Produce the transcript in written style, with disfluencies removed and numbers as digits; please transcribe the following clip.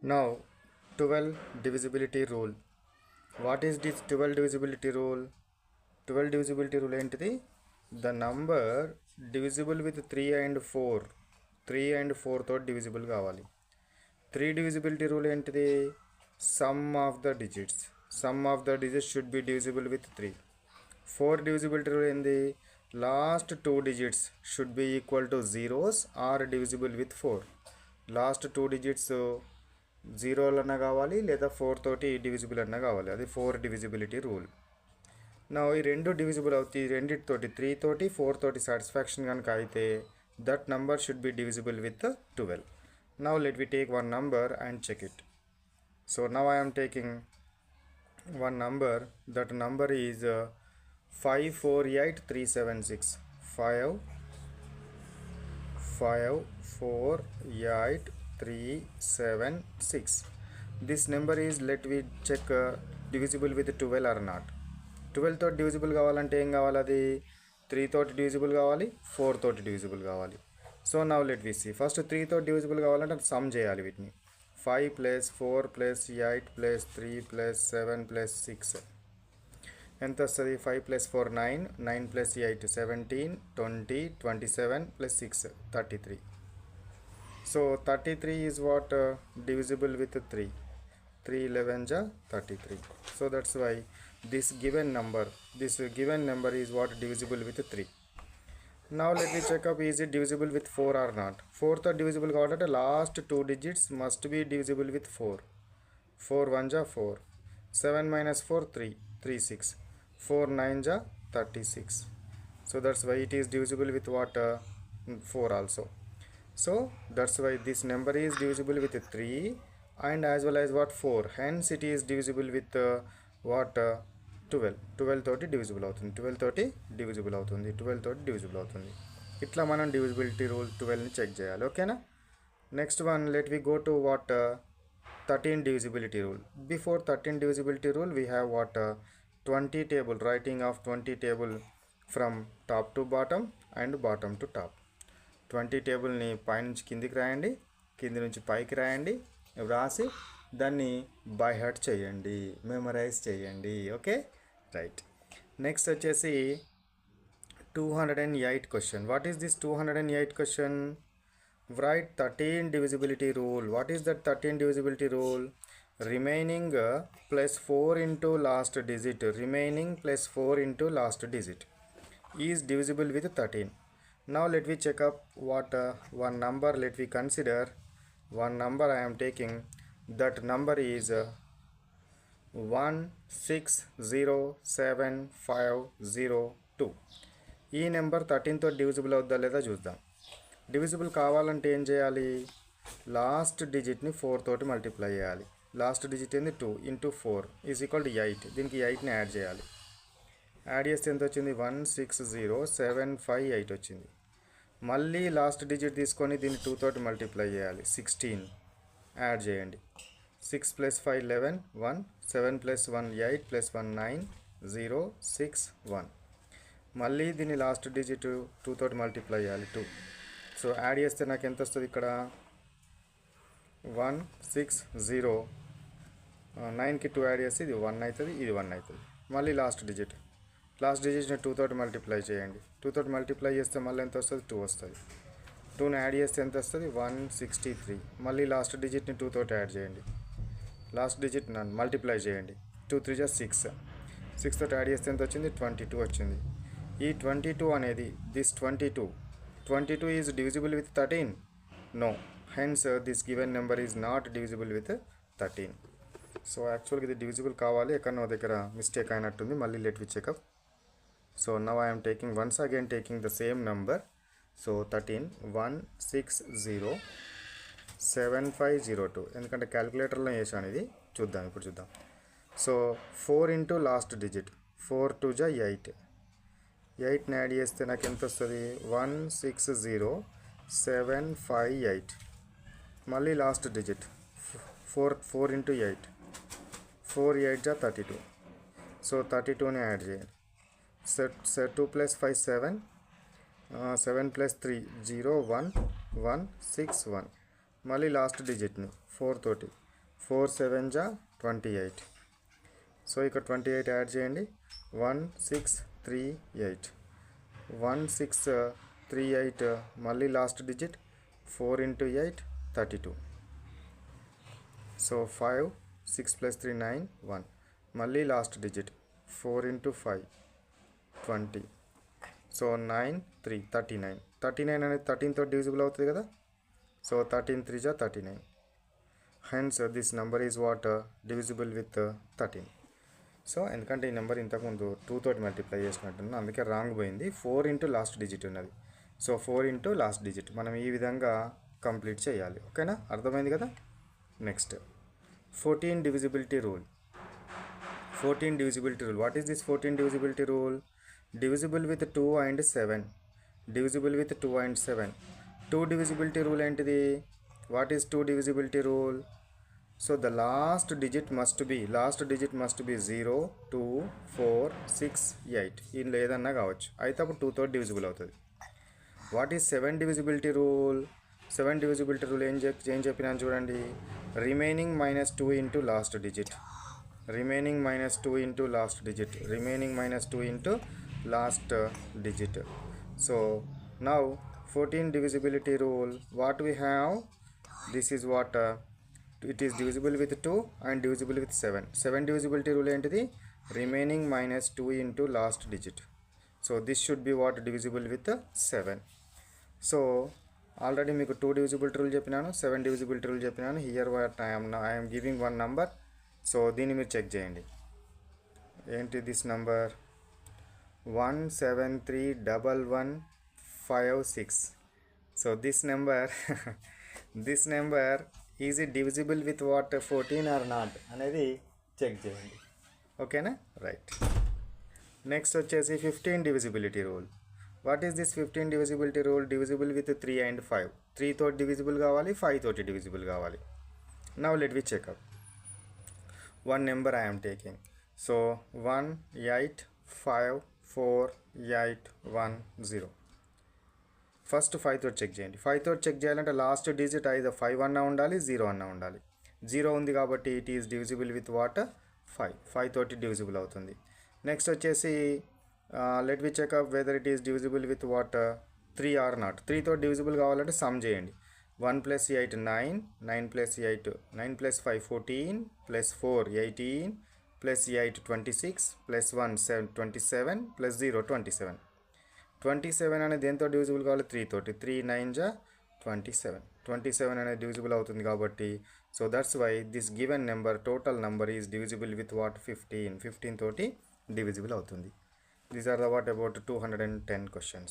Now, 12 divisibility rule. What is this 12 divisibility rule? 12 divisibility rule ఏంటిది? The number divisible with 3 and 4. 3 and 4 తో divisible కావాలి. 3 divisibility rule ఏంటిది? Sum of the digits. Sum of the digits should be divisible with 3. 4 divisibility rule ఏంది? Last 2 digits should be equal to zeros or divisible with 4. Last 2 digits జీరోలన్నా కావాలి లేదా 4 తోటి divisible అన్నా కావాలి. అది 4 డివిజిబిలిటీ రూల్. నా ఈ రెండు డివిజిబుల్ అవుతాయి. ఈ రెండిటితోటి 3 తోటి 4 తోటి సాటిస్ఫాక్షన్ కనుక అయితే that number should be divisible with 12. Now let we take one number and check it. So now I am taking one number. That number is 548376. 548376. This number is, let we check divisible with 12 or not. 12 తోటి divisible కావాలంటే ఏం కావాలి? అది 3 తోటి divisible కావాలి, 4 తోటి divisible కావాలి. So now let we see. First 3 తోటి డివిజిబుల్ కావాలంటే సమ్ చేయాలి వీటిని. 5 + 4 + 8 + 3 + 7 + 6 ఎంత వస్తుంది? 5 + 4 9, 9 + 8 17, 20, 27 + 6 33. So 33 is what divisible with 3. 3 11 ja 33. So that's why this given number is what divisible with 3. Now let me check up, is it divisible with 4 or not. 4 తో divisible కావాలంటే last 2 digits must be divisible with 4. 4 1 ja 4. 7 - 4 3. 3 6. 4 9 ja 36. So that's why it is divisible with what 4 also. So that's why this number is divisible with 3 and as well as what 4. Hence it is divisible with what 12. 12 తోటి divisible అవుతుంది. 12 తోటి divisible అవుతుంది. 12 తోటి divisible అవుతుంది. ఇట్లా మనం divisibility rule 12ని check చేయాలి. ఓకేనా? Next one, let we go to what 13 divisibility rule. Before 13 divisibility rule we have what 20 table, writing of 20 table from top to bottom and bottom to top. 20 టేబుల్ని పైనుంచి కిందికి రాయండి, కింది నుంచి పైకి రాయండి, రాసి దాన్ని బై హార్ట్ చేయండి, మెమరైజ్ చేయండి. Okay, right. నెక్స్ట్ వచ్చేసి 208 question. What is this 208 question? write 13 divisibility rule. What is that 13 divisibility rule? Remaining plus 4 into last digit, remaining plus 4 into last digit is divisible with 13. Now let me check up what one number. Let me consider one number I am taking. That number is 160752. ఈ number 13 తో divisible అవుద్దా లేదా చూద్దాం. Divisible కావాలంటే ఏం చేయాలి? Last డిజిట్ని 4 తోటి multiply చేయాలి. లాస్ట్ డిజిట్ ఏంది? 2 × 4 ఈజ్ ఈక్వల్ టు 8. దీనికి 8ని యాడ్ చేయాలి. యాడ్ చేస్తే ఎంత వచ్చింది? 160758 వచ్చింది. మళ్ళీ లాస్ట్ డిజిట్ తీసుకొని దీన్ని 2 తోటి మల్టిప్లై చేయాలి. 16 యాడ్ చేయండి. 6 + 5 11 1, 7 + 1 8 + 1 9 0 6 1. మళ్ళీ దీన్ని లాస్ట్ డిజిట్ 2 తోటి మల్టిప్లై చేయాలి. 2. సో యాడ్ చేస్తే నాకు ఎంత వస్తుంది? ఇక్కడ 160. 9కి 2 యాడ్ చేస్తే ఇది 1 అవుతుంది, ఇది 1 అవుతుంది. మళ్ళీ లాస్ట్ డిజిట్ని 2 తోటి మల్టిప్లై చేయండి. 2 తోటి మల్టిప్లై చేస్తే మళ్ళీ ఎంత వస్తుంది? 2 వస్తుంది. 2ని యాడ్ చేస్తే ఎంత వస్తుంది? 163. మళ్ళీ లాస్ట్ డిజిట్ని 2 తోటి యాడ్ చేయండి. లాస్ట్ డిజిట్ మల్టిప్లై చేయండి. 2 3 = 6. 6 తోటి యాడ్ చేస్తే ఎంత వచ్చింది? 22 వచ్చింది. ఈ 22 అనేది, this 22 is divisible with 13? No. Hence this given number is not divisible with 13. So యాక్చువల్గా ఇది డివిజిబుల్ కావాలి, ఎక్కడో దగ్గర మిస్టేక్ అయినట్టుంది. మళ్ళీ let we check up. So now I'm taking once again taking the same number. So 13 1607502. ఎందుకంటే క్యాలిక్యులేటర్లో వేసాను ఇది. చూద్దాం, ఇప్పుడు చూద్దాం. So 4 into last digit, 4 2 = 8. 8ని యాడ్ చేస్తే నాకు ఎంత వస్తుంది? 1607558. మళ్ళీ లాస్ట్ డిజిట్ 4 ఇంటూ 8, 4 8 = 32. సో 32ని యాడ్ చేయండి. 2 + 5 7, 7 + 3 0 1 1 6 1. మళ్ళీ లాస్ట్ డిజిట్ని 4 తోటి 4 7 జా 28. సో ఇక్కడ 28 యాడ్ చేయండి. 1638. 1638 మళ్ళీ లాస్ట్ డిజిట్ 4 into 8 32. సో 5 6 + 3 9 1. మళ్ళీ లాస్ట్ డిజిట్ 4 into 5 20. సో 9 3 39. 39 అనేది 13తో డివిజిబుల్ అవుతుంది కదా. సో 13 3 జా 39. Hence this number is what divisible with 13. So ఎందుకంటే ఈ నెంబర్ ఇంతకుముందు 2 తోటి మల్టిప్లై చేసినట్టున్నా, అందుకే రాంగ్ పోయింది. 4 into లాస్ట్ డిజిట్ ఉన్నది. సో 4 into లాస్ట్ డిజిట్ మనం ఈ విధంగా కంప్లీట్ చేయాలి. ఓకేనా, అర్థమైంది కదా. Next 14 divisibility rule. 14 divisibility rule. What is this 14 divisibility rule? Divisible with 2 and 7. Divisible with 2 and 7. 2 divisibility rule ఏంటిది? What is 2 divisibility rule? So the last digit must be 0 2 4 6 8. ఇందులో ఏదన్నా కావచ్చు, అయితే అప్పుడు 2 తోటి డివిజిబుల్ అవుతుంది. What is 7 divisibility rule? 7 divisibility rule ఏం చెప్పినాను చూడండి. Remaining -2 into last digit. Remaining -2 into last digit. Remaining -2 into last digit. So now 14 divisibility rule, what we have, this is what it is divisible with 2 and divisible with 7. 7 divisibility rule ఏంటిది? Remaining -2 into last digit. So this should be what divisible with 7. So already మీకు 2 divisibility rule చెప్పినాను, 7 divisibility rule చెప్పినాను. Here what I'm giving one number. So దీన్ని మీరు check చేయండి. ఏంటి this number? 1731156. So this number is it divisible with what 14 or not అనేది check చేయండి. ఓకేనా, రైట్. నెక్స్ట్ వచ్చేసి 15 divisibility rule. What is this 15 divisibility rule? Divisible with 3 and 5. 3 తోటి divisible కావాలి, 5 తోటి డివిజిబుల్ కావాలి. Now let we check up. One number I am taking. సో 1 8 5 4 8 1 0. First 5 తోటి చెక్ చేయండి. 5 తోటి చెక్ చేయాలంటే లాస్ట్ డిజిట్ ఐదో 5 అన్నా ఉండాలి, 0 అన్నా ఉండాలి. 0 ఉంది కాబట్టి it is divisible with what 5. 5 తోటి డివిజిబుల్ అవుతుంది. నెక్స్ట్ వచ్చేసి let we check up whether it is divisible with what 3 or not. 3 తోటి డివిజిబుల్ కావాలంటే సమ్ చేయండి. 1 + 8 9, 9 + 8 9 + 5 14 + 4 18 + 8 26 + 1 7 27 + 0 27. 27 అనేది దేంతో డివిజిబుల్ కావాలి? 3 తోటి. 3 9 జా 27. 27 అనేది డివిజిబుల్ అవుతుంది కాబట్టి so that's why this given number total number is divisible with what 15. 15 తోటి డివిజిబుల్ అవుతుంది. These are the what about 210 questions.